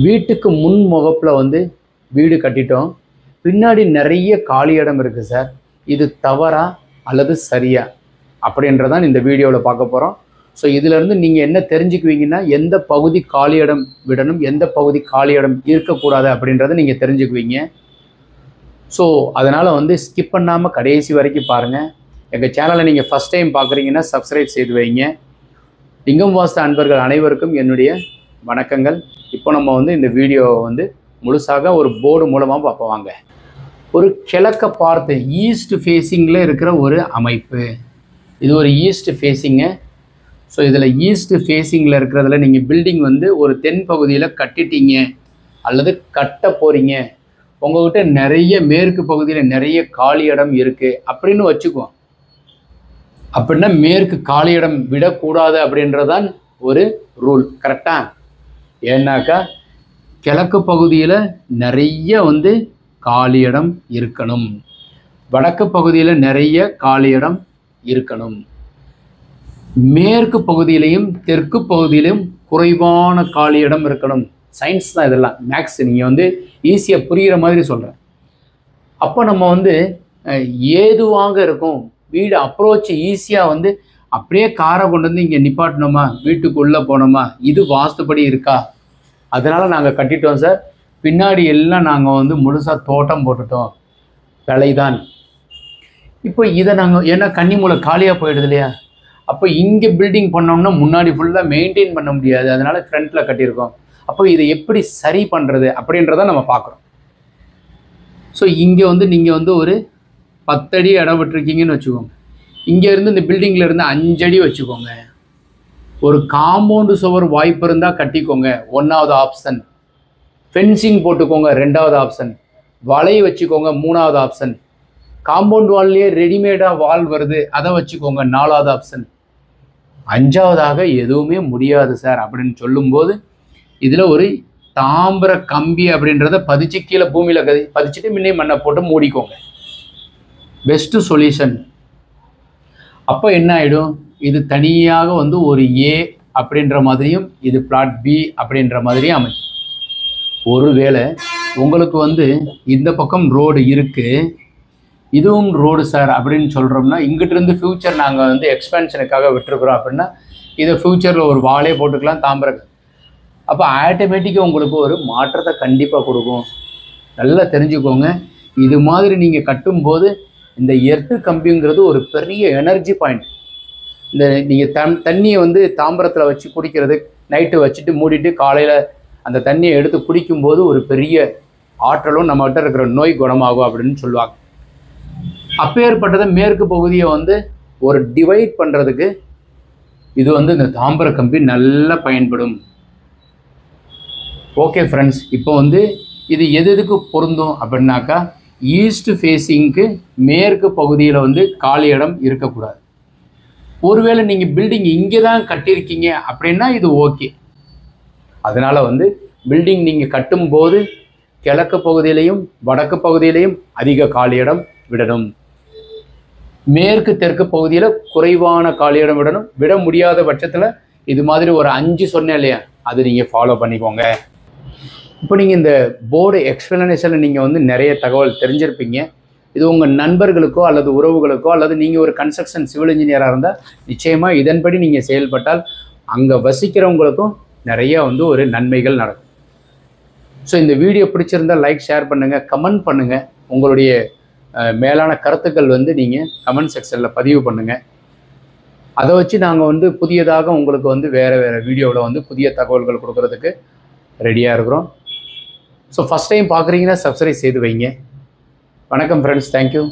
வீட்டுக்கு முன் முகப்பில் வந்து வீடு கட்டிட்டோம். பின்னாடி நிறைய காலி இடம் இருக்குது சார். இது தவறா அல்லது சரியா அப்படின்றதான் இந்த வீடியோவில் பார்க்க போகிறோம். ஸோ இதிலேருந்து நீங்கள் என்ன தெரிஞ்சுக்குவீங்கன்னா, எந்த பகுதி காலி இடம் விடணும், எந்த பகுதி காலி இடம் இருக்கக்கூடாது அப்படின்றத நீங்கள் தெரிஞ்சுக்குவீங்க. ஸோ அதனால் வந்து ஸ்கிப் பண்ணாமல் கடைசி வரைக்கும் பாருங்கள். எங்கள் சேனலை நீங்கள் ஃபஸ்ட் டைம் பார்க்குறீங்கன்னா சப்ஸ்கிரைப் செய்து வைங்க. லிங்கம் வாஸ்து அன்பர்கள் அனைவருக்கும் என்னுடைய வணக்கங்கள். இப்போ நம்ம வந்து இந்த வீடியோவை வந்து முழுசாக ஒரு போர்டு மூலமாக பார்ப்போம். ஒரு கிழக்க பார்த்து ஈஸ்ட் ஃபேஸிங்கில் இருக்கிற ஒரு அமைப்பு. இது ஒரு ஈஸ்ட் ஃபேஸிங்கு. ஸோ இதில் ஈஸ்ட் ஃபேஸிங்கில் இருக்கிறதுல நீங்கள் பில்டிங் வந்து ஒரு தென் பகுதியில் கட்டிட்டீங்க அல்லது கட்ட போகிறீங்க, உங்கள்கிட்ட நிறைய மேற்கு பகுதியில் நிறைய காலி இடம் இருக்குது அப்படின்னு வச்சுக்குவோம். அப்படின்னா மேற்கு காலி இடம் விடக்கூடாது அப்படின்றதான் ஒரு ரூல். கரெக்டாக? ஏன்னாக்கா கிழக்கு பகுதியில் நிறைய வந்து காலி இடம் இருக்கணும், வடக்கு பகுதியில் நிறைய காலி இடம் இருக்கணும், மேற்கு பகுதியிலையும் தெற்கு பகுதியிலையும் குறைவான காலி இடம் இருக்கணும். சயின்ஸ் தான் இதெல்லாம், மேக்ஸ். நீங்கள் வந்து ஈஸியாக புரிகிற மாதிரி சொல்கிறேன். அப்போ நம்ம வந்து ஏதுவாக இருக்கும் வீடு அப்ரோச் ஈஸியாக வந்து அப்படியே காரை கொண்டு வந்து இங்கே நிப்பாட்டினோமா, வீட்டுக்குள்ளே போனோமா, இது வாஸ்துப்படி இருக்கா, அதனால் நாங்கள் கட்டிட்டோம் சார். பின்னாடி எல்லாம் நாங்கள் வந்து முழுசாக தோட்டம் போட்டுட்டோம், விலைதான். இப்போ இதை நாங்கள் ஏன்னா கன்னிமூலை காலியாக போயிடுது இல்லையா, அப்போ இங்கே பில்டிங் பண்ணோம்னா முன்னாடி ஃபுல்லாக மெயின்டைன் பண்ண முடியாது, அதனால் ஃப்ரண்ட்டில் கட்டியிருக்கோம். அப்போ இதை எப்படி சரி பண்ணுறது அப்படின்றத நம்ம பார்க்குறோம். ஸோ இங்கே வந்து நீங்கள் வந்து ஒரு 10 அடி இடம் விட்டுருக்கீங்கன்னு வச்சுக்கோங்க. இங்கேருந்து இந்த பில்டிங்கில் இருந்து 5 அடி வச்சுக்கோங்க. ஒரு காம்பவுண்டு சுவர் வாய்ப்பு இருந்தால் கட்டிக்கோங்க, 1வது ஆப்ஷன். ஃபென்சிங் போட்டுக்கோங்க, 2வது ஆப்ஷன். வலை வச்சுக்கோங்க, 3வது ஆப்ஷன். காம்பவுண்ட் வால்லையே ரெடிமேடாக வால் வருது, அதை வச்சுக்கோங்க, 4வது ஆப்ஷன். 5வதாக எதுவுமே முடியாது சார் அப்படின்னு சொல்லும்போது இதில் ஒரு தாம்பர கம்பி அப்படின்றத பதிச்சு கீழே பூமியில் பதிச்சுட்டு முன்னே மண்ணை போட்டு மூடிக்கோங்க, பெஸ்ட்டு சொல்யூஷன். அப்போ என்ன ஆகிடும், இது தனியாக வந்து ஒரு ஏ அப்படின்ற மாதிரியும் இது பிளாட் பி அப்படின்ற மாதிரியும் அமையும். ஒருவேளை உங்களுக்கு வந்து இந்த பக்கம் ரோடு இருக்குது, இதுவும் ரோடு சார் அப்படின்னு சொல்கிறோம்னா, இங்கிட்டிருந்து ஃப்யூச்சர் நாங்கள் வந்து எக்ஸ்பென்ஷனுக்காக விட்டுருக்குறோம் அப்படின்னா இதை ஃப்யூச்சரில் ஒரு வாலே போட்டுக்கலாம், தாம்பர. அப்போ ஆட்டோமேட்டிக்காக உங்களுக்கு ஒரு மாற்றத்தை கண்டிப்பாக கொடுக்கும். நல்லா தெரிஞ்சுக்கோங்க. இது மாதிரி நீங்கள் கட்டும்போது இந்த எர்த்து கம்பிங்கிறது ஒரு பெரிய எனர்ஜி பாயிண்ட். இந்த நீங்கள் தண்ணியை வந்து தாம்பரத்தில் வச்சு குடிக்கிறது, நைட்டு வச்சுட்டு மூடிட்டு காலையில் அந்த தண்ணியை எடுத்து குடிக்கும்போது ஒரு பெரிய ஆற்றலும் நம்மகிட்ட இருக்கிற நோய் குணமாகும் அப்படின்னு சொல்லுவாங்க. அப்பேற்பட்டதை மேற்கு பகுதியை வந்து ஒரு டிவைட் பண்ணுறதுக்கு இது வந்து இந்த தாம்பர கம்பி நல்லா பயன்படும். ஓகே ஃப்ரெண்ட்ஸ், இப்போ வந்து இது எதுக்கு பொருந்தும் அப்படின்னாக்கா, ஈஸ்ட் ஃபேஸிங்க்கு மேற்கு பகுதியில் வந்து காலி இடம் இருக்கக்கூடாது. ஒருவேளை நீங்கள் பில்டிங் இங்கே தான் கட்டியிருக்கீங்க அப்படின்னா இது ஓகே. அதனால் வந்து பில்டிங் நீங்கள் கட்டும்போது கிழக்கு பகுதியிலையும் வடக்கு பகுதியிலையும் அதிக காலி இடம் விடணும், மேற்கு தெற்கு பகுதியில் குறைவான காலி இடம் விடணும். விட முடியாத பட்சத்தில் இது மாதிரி ஒரு 5 சொன்னேன் இல்லையா, அது நீங்கள் ஃபாலோ பண்ணிக்கோங்க. இப்போ நீங்கள் இந்த போர்டு எக்ஸ்பிளனேஷனில் நீங்கள் வந்து நிறைய தகவல் தெரிஞ்சிருப்பீங்க. இது உங்கள் நண்பர்களுக்கோ அல்லது உறவுகளுக்கோ அல்லது நீங்கள் ஒரு கன்ஸ்ட்ரக்ஷன் சிவில் இன்ஜினியராக இருந்தால் நிச்சயமாக இதன்படி நீங்கள் செயல்பட்டால் அங்கே வசிக்கிறவங்களுக்கும் நிறைய வந்து ஒரு நன்மைகள் நடக்கும். ஸோ இந்த வீடியோ பிடிச்சிருந்தால் லைக், ஷேர் பண்ணுங்கள், கமெண்ட் பண்ணுங்கள். உங்களுடைய மேலான கருத்துக்கள் வந்து நீங்கள் கமெண்ட் செக்ஷனில் பதிவு பண்ணுங்கள். அதை வச்சு நாங்கள் வந்து புதியதாக உங்களுக்கு வந்து வேறு வீடியோவில் வந்து புதிய தகவல்கள் கொடுக்கறதுக்கு ரெடியாக இருக்கிறோம். ஸோ ஃபஸ்ட் டைம் பார்க்குறீங்கன்னா சப்ஸ்கிரைப் செய்து வைங்க. வணக்கம் ஃப்ரெண்ட்ஸ், தேங்க்யூ.